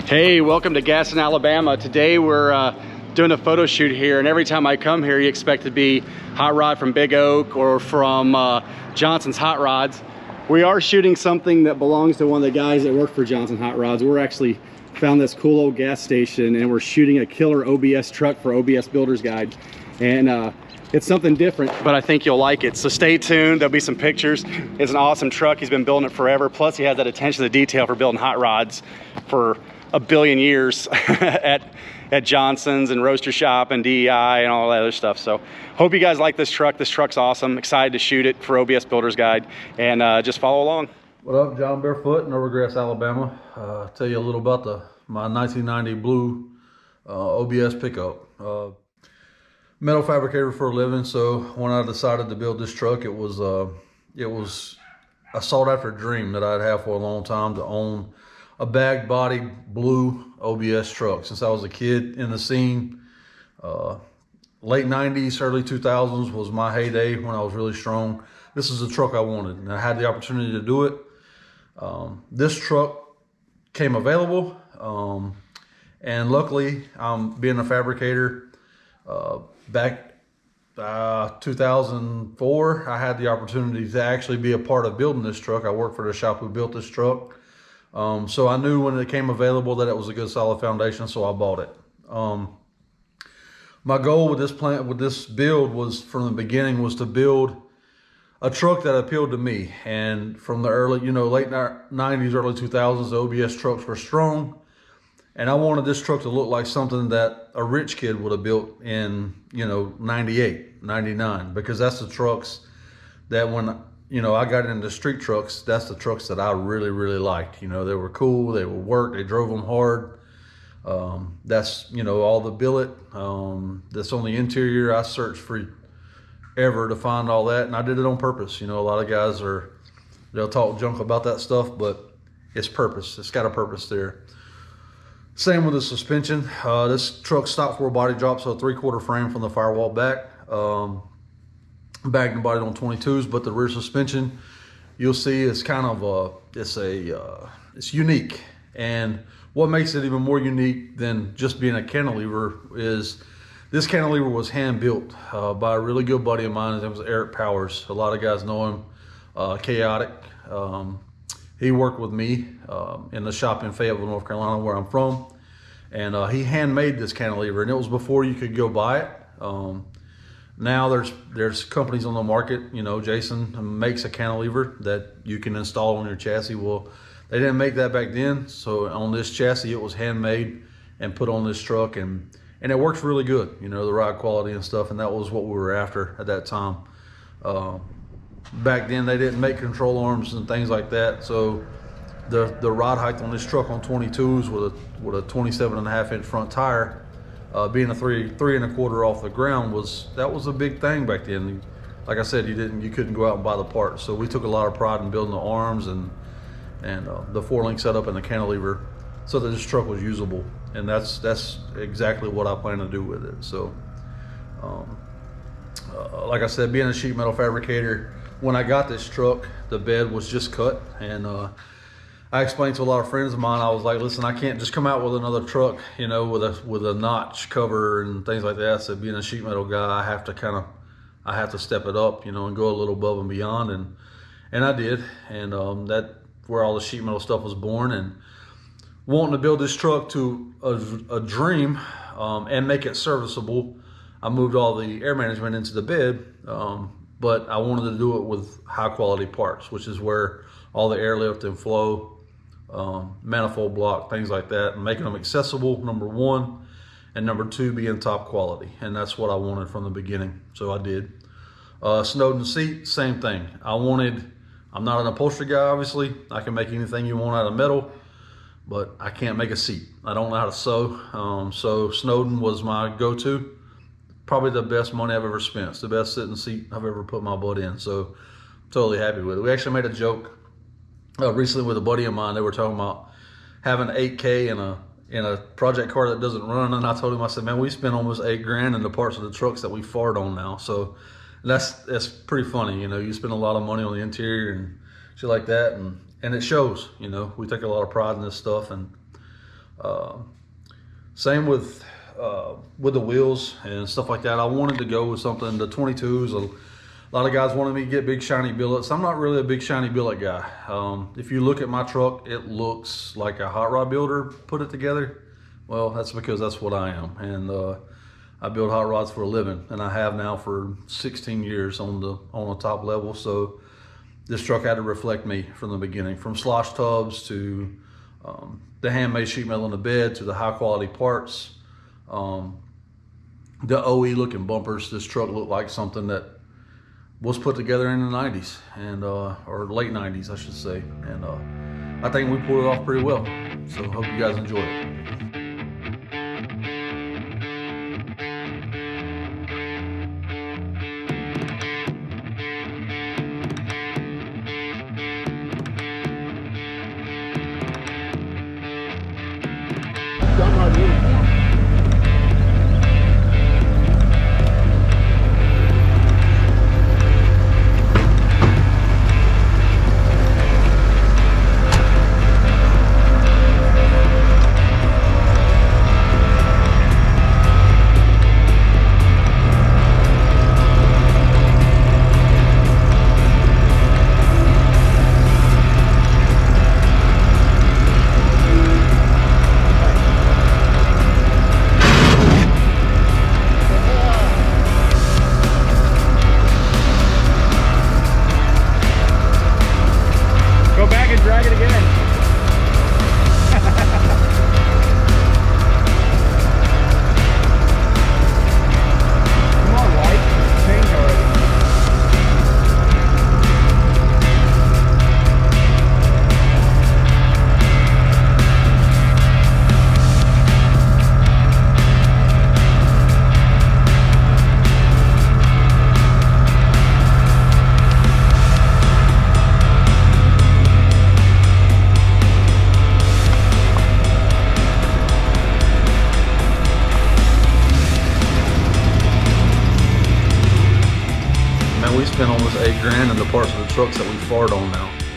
Hey, welcome to Gaston, Alabama. Today we're doing a photo shoot here, and every time I come here you expect to be HotRod from Big Oak or from Johnson's Hot Rods. We are shooting something that belongs to one of the guys that work for Johnson Hot Rods. We're actually found this cool old gas station and we're shooting a killer OBS truck for OBS Builders Guide. And it's something different, but I think you'll like it. So stay tuned, there'll be some pictures. It's an awesome truck, he's been building it forever. Plus he has that attention to detail for building hot rods for a billion years at Johnson's and Roaster Shop and DEI and all that other stuff. So hope you guys like this truck. This truck's awesome. Excited to shoot it for OBS Builders Guide, and just follow along. What up, Jon Barefoot in Overgrass, Alabama. Tell you a little about my 1990 blue OBS pickup. Metal fabricator for a living, so when I decided to build this truck, it was a sought after dream that I'd had for a long time, to own a bag body blue OBS truck. Since I was a kid in the scene, late 90s, early 2000s was my heyday when I was really strong. This is the truck I wanted, and I had the opportunity to do it. This truck came available, and luckily, being a fabricator, back 2004, I had the opportunity to actually be a part of building this truck. I worked for the shop who built this truck. So I knew when it came available that it was a good solid foundation, so I bought it. My goal with this build was, from the beginning, was to build a truck that appealed to me. And from the early, late 90s, early 2000s, the OBS trucks were strong. And I wanted this truck to look like something that a rich kid would have built in, 98, 99, because that's the trucks that when, I got into street trucks, that's the trucks that I really, really liked. They were cool, they would work, they drove them hard. That's, all the billet that's on the interior. I searched forever to find all that, and I did it on purpose. A lot of guys they'll talk junk about that stuff, but it's purpose. It's got a purpose there. Same with the suspension. This truck stopped for a body drop, so a 3/4 frame from the firewall back. Bagged and bodied on 22s, but the rear suspension, you'll see, is kind of it's unique. And what makes it even more unique than just being a cantilever is this cantilever was hand built by a really good buddy of mine. His name was Eric Powers. A lot of guys know him. Chaotic. He worked with me in the shop in Fayetteville, North Carolina, where I'm from. And he handmade this cantilever, and it was before you could go buy it. Now there's companies on the market. Jason makes a cantilever that you can install on your chassis. Well, they didn't make that back then. So on this chassis, it was handmade and put on this truck, and it works really good. The ride quality and stuff, and that was what we were after at that time. Back then, they didn't make control arms and things like that. So the rod height on this truck on 22s with a 27.5-inch front tire, being a 3.25 off the ground, was a big thing back then. Like I said, you couldn't go out and buy the parts. So we took a lot of pride in building the arms and the 4-link setup and the cantilever so that this truck was usable. And that's exactly what I plan to do with it. So like I said, being a sheet metal fabricator, when I got this truck, the bed was just cut, and I explained to a lot of friends of mine, I was like, listen, I can't just come out with another truck, with a notch cover and things like that. So being a sheet metal guy, I have to step it up, and go a little above and beyond, and I did, and that's where all the sheet metal stuff was born. And wanting to build this truck to a dream and make it serviceable, I moved all the air management into the bed. But I wanted to do it with high quality parts, which is where all the airlift and flow, manifold block, things like that, and making them accessible, number one, and number two, being top quality. And that's what I wanted from the beginning, so I did. Snowden seat, same thing. I'm not an upholstery guy, obviously. I can make anything you want out of metal, but I can't make a seat. I don't know how to sew, so Snowden was my go-to. Probably the best money I've ever spent. It's the best sitting seat I've ever put my butt in, so totally happy with it. We actually made a joke recently with a buddy of mine. They were talking about having 8K in a project car that doesn't run, and I told him, I said, man, we spent almost $8 grand in the parts of the trucks that we fart on now. So that's pretty funny. You spend a lot of money on the interior and shit like that, and it shows. We take a lot of pride in this stuff, and Same with the wheels and stuff like that. I wanted to go with something, the 22s. A lot of guys wanted me to get big shiny billets. I'm not really a big shiny billet guy. If you look at my truck, it looks like a hot rod builder put it together. Well, that's because that's what I am. And I build hot rods for a living, and I have now for 16 years on the top level. So this truck had to reflect me from the beginning, from slosh tubs to the handmade sheet metal in the bed to the high quality parts. The OE looking bumpers. This truck looked like something that was put together in the 90s and or late 90s, I should say. And I think we pulled it off pretty well. So hope you guys enjoy it. We spent almost $8 grand in the parts of the trucks that we fart on now.